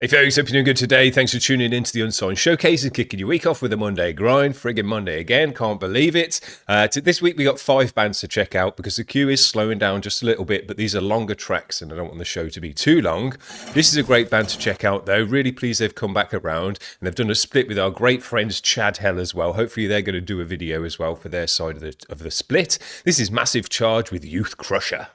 Hey folks, hope you're doing good today. Thanks for tuning in to the Unsigned Showcase and kicking your week off with a Monday grind. Friggin' Monday again, can't believe it. This week we got 5 bands to check out because the queue is slowing down just a little bit, but these are longer tracks and I don't want the show to be too long. This is a great band to check out though. Really pleased they've come back around and they've done a split with our great friends Chad Hell as well. Hopefully they're going to do a video as well for their side of the split. This is Massive Charge with Youth Crusher.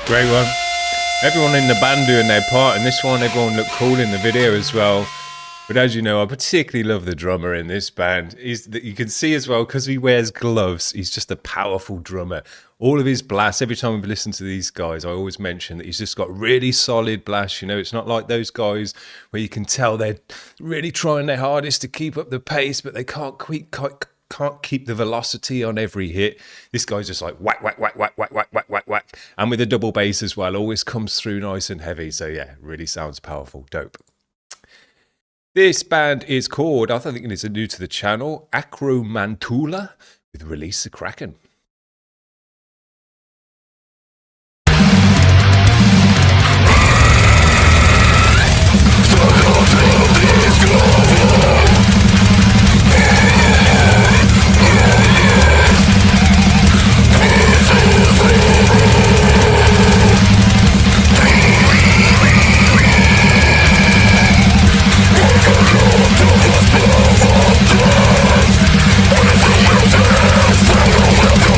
Great one. Everyone in the band doing their part, and this one, everyone looked cool in the video as well. But as you know, I particularly love the drummer in this band. You can see as well, because he wears gloves, he's just a powerful drummer. All of his blasts, every time we listen to these guys, I always mention that he's just got really solid blasts. You know, it's not like those guys where you can tell they're really trying their hardest to keep up the pace, but they can't keep the velocity on every hit. This guy's just like whack, whack, whack, whack, whack, whack, whack, whack, whack. And with a double bass as well, always comes through nice and heavy. So yeah, really sounds powerful. Dope. This band is called, I think it's new to the channel, Acromantula with Release the Kraken. We'll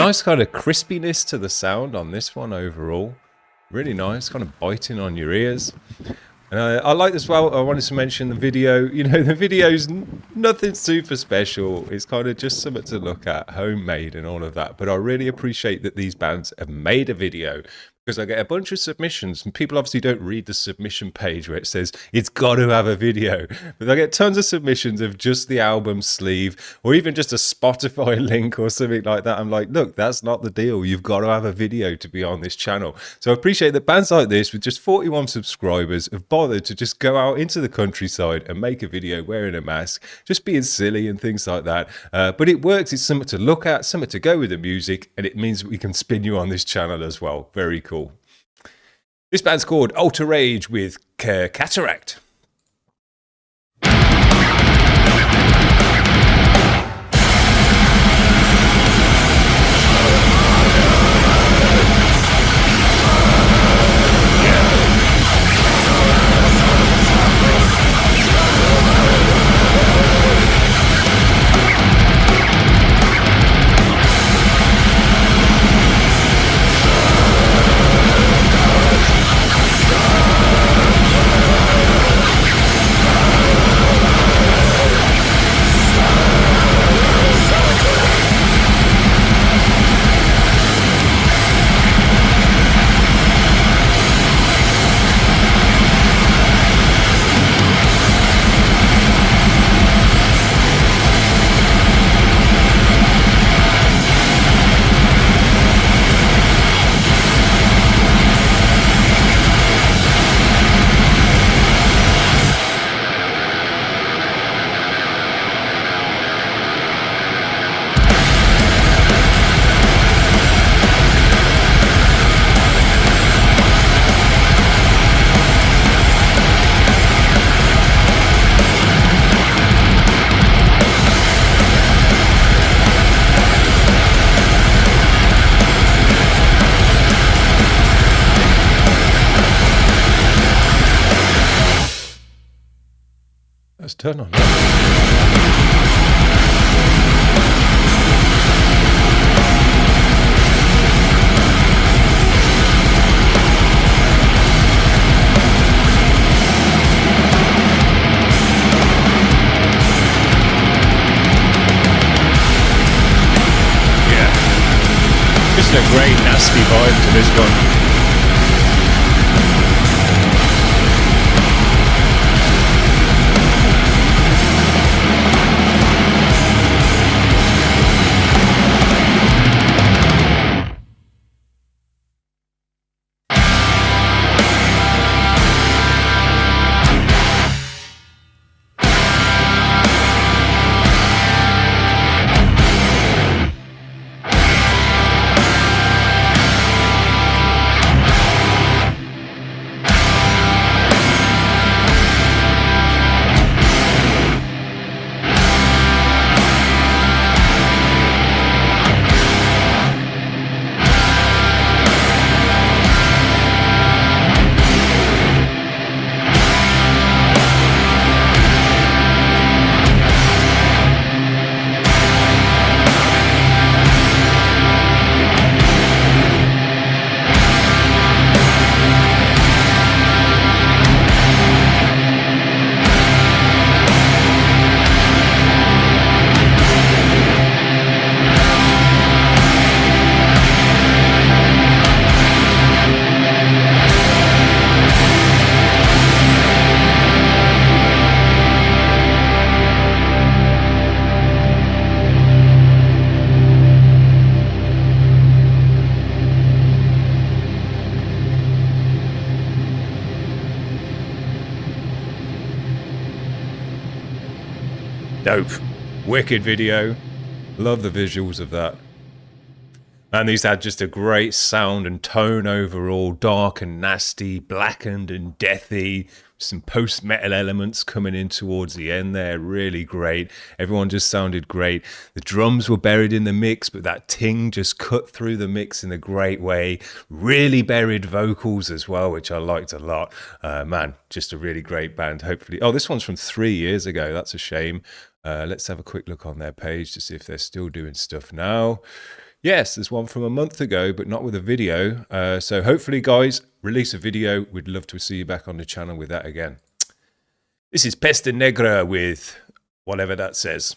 nice kind of crispiness to the sound on this one overall. Really nice, kind of biting on your ears. I like as well, I wanted to mention the video. You know, the video's nothing super special. It's kind of just something to look at, homemade and all of that. But I really appreciate that these bands have made a video, because I get a bunch of submissions, and people obviously don't read the submission page where it says it's got to have a video. But I get tons of submissions of just the album sleeve, or even just a Spotify link or something like that. I'm like, look, that's not the deal. You've got to have a video to be on this channel. So I appreciate that bands like this, with just 41 subscribers, have bothered to just go out into the countryside and make a video wearing a mask, just being silly and things like that. But it works. It's something to look at, something to go with the music, and it means we can spin you on this channel as well. Very cool. This band's called ALTARAGE with CATARACT. Let's turn on that. Yeah. Just a great nasty vibe to this one. Dope. Wicked video. Love the visuals of that. And these had just a great sound and tone overall. Dark and nasty, blackened and deathy. Some post-metal elements coming in towards the end there. Really great. Everyone just sounded great. The drums were buried in the mix, but that ting just cut through the mix in a great way. Really buried vocals as well, which I liked a lot. Man, just a really great band. Hopefully. Oh, this one's from 3 years ago. That's a shame. Let's have a quick look on their page to see if they're still doing stuff now. Yes, there's one from a month ago, but not with a video. So hopefully, guys, release a video. We'd love to see you back on the channel with that again. This is PESTE NEGRA with whatever that says.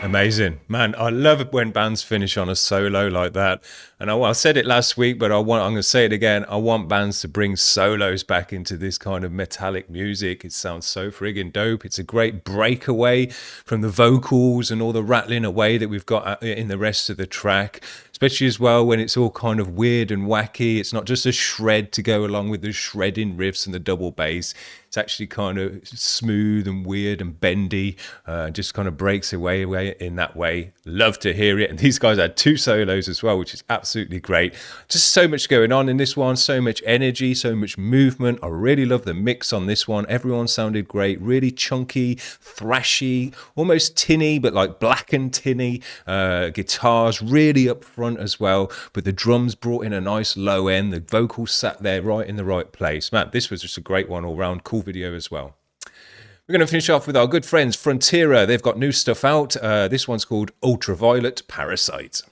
Amazing, man. I love it when bands finish on a solo like that. And I said it last week, but I'm going to say it again. I want bands to bring solos back into this kind of metallic music. It sounds so friggin' dope. It's a great breakaway from the vocals and all the rattling away that we've got in the rest of the track. Especially as well when it's all kind of weird and wacky. It's not just a shred to go along with the shredding riffs and the double bass. It's actually kind of smooth and weird and bendy. Just kind of breaks away in that way. Love to hear it. And these guys had 2 solos as well, which is absolutely great. Just so much going on in this one. So much energy, so much movement. I really love the mix on this one. Everyone sounded great. Really chunky, thrashy, almost tinny, but like black and tinny. Guitars really up front as well, but the drums brought in a nice low end. The vocals sat there right in the right place. Man, this was just a great one all round. Cool video as well. We're going to finish off with our good friends Frontierer. They've got new stuff out. This one's called Ultraviolet Parasite.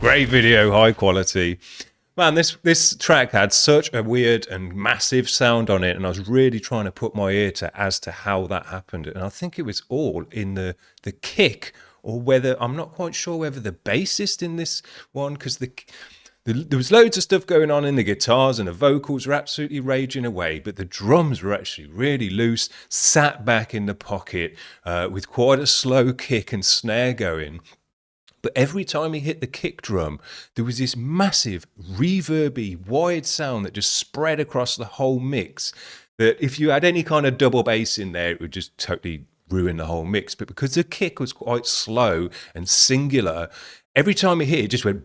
Great video, high quality. Man, this track had such a weird and massive sound on it, and I was really trying to put my ear to as to how that happened. And I think it was all in the kick, or whether, I'm not quite sure whether the bassist in this one, because there was loads of stuff going on in the guitars and the vocals were absolutely raging away, but the drums were actually really loose, sat back in the pocket with quite a slow kick and snare going. But every time he hit the kick drum, there was this massive, reverby, wide sound that just spread across the whole mix, that if you had any kind of double bass in there, it would just totally ruin the whole mix. But because the kick was quite slow and singular, every time he hit it, just went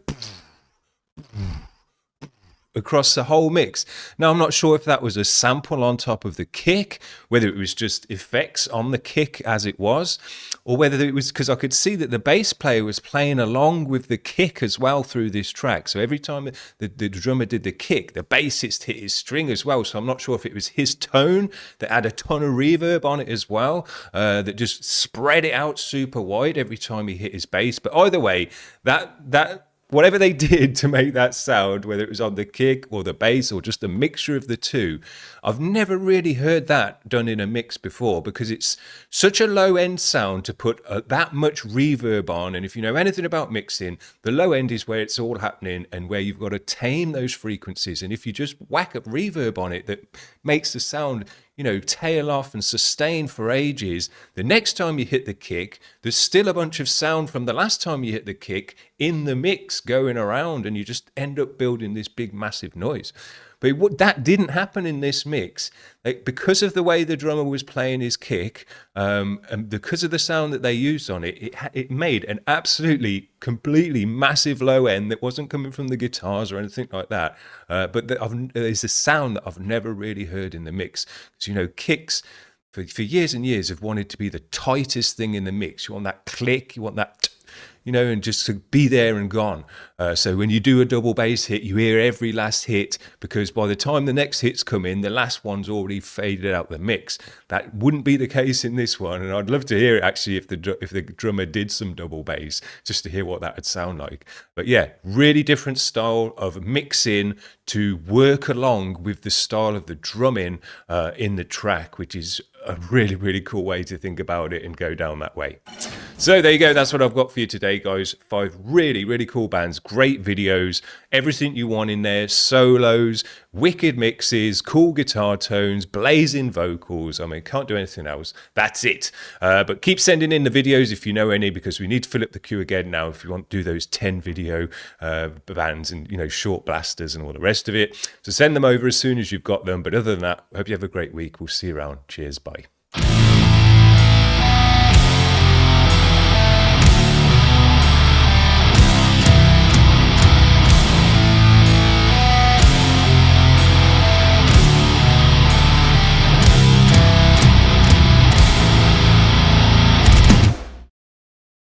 across the whole mix. Now, I'm not sure if that was a sample on top of the kick, whether it was just effects on the kick as it was, or whether it was because I could see that the bass player was playing along with the kick as well through this track. So every time the drummer did the kick, the bassist hit his string as well. So I'm not sure if it was his tone that had a ton of reverb on it as well, that just spread it out super wide every time he hit his bass. But either way, that whatever they did to make that sound, whether it was on the kick or the bass or just a mixture of the two, I've never really heard that done in a mix before, because it's such a low end sound to put that much reverb on. And if you know anything about mixing, the low end is where it's all happening and where you've got to tame those frequencies. And if you just whack up reverb on it that makes the sound, you know, tail off and sustain for ages, the next time you hit the kick, there's still a bunch of sound from the last time you hit the kick in the mix going around, and you just end up building this big massive noise. But that didn't happen in this mix, like, because of the way the drummer was playing his kick, and because of the sound that they used on it, it made an absolutely, completely massive low end that wasn't coming from the guitars or anything like that. But there's a sound that I've never really heard in the mix. Because, you know, kicks for years and years have wanted to be the tightest thing in the mix. You want that click, you want that, you know, and just to be there and gone. So when you do a double bass hit, you hear every last hit, because by the time the next hits come in, the last one's already faded out the mix. That wouldn't be the case in this one, and I'd love to hear it actually if the drummer did some double bass, just to hear what that would sound like. But yeah, really different style of mixing to work along with the style of the drumming in the track, which is a really, really cool way to think about it and go down that way. So there you go. That's what I've got for you today, guys. 5 really, really cool bands, great videos, everything you want in there, solos, wicked mixes, cool guitar tones, blazing vocals. I mean, can't do anything else. That's it. But keep sending in the videos if you know any, because we need to fill up the queue again now if you want to do those 10 video bands and, you know, short blasters and all the rest of it. So send them over as soon as you've got them. But other than that, I hope you have a great week. We'll see you around. Cheers. Bye.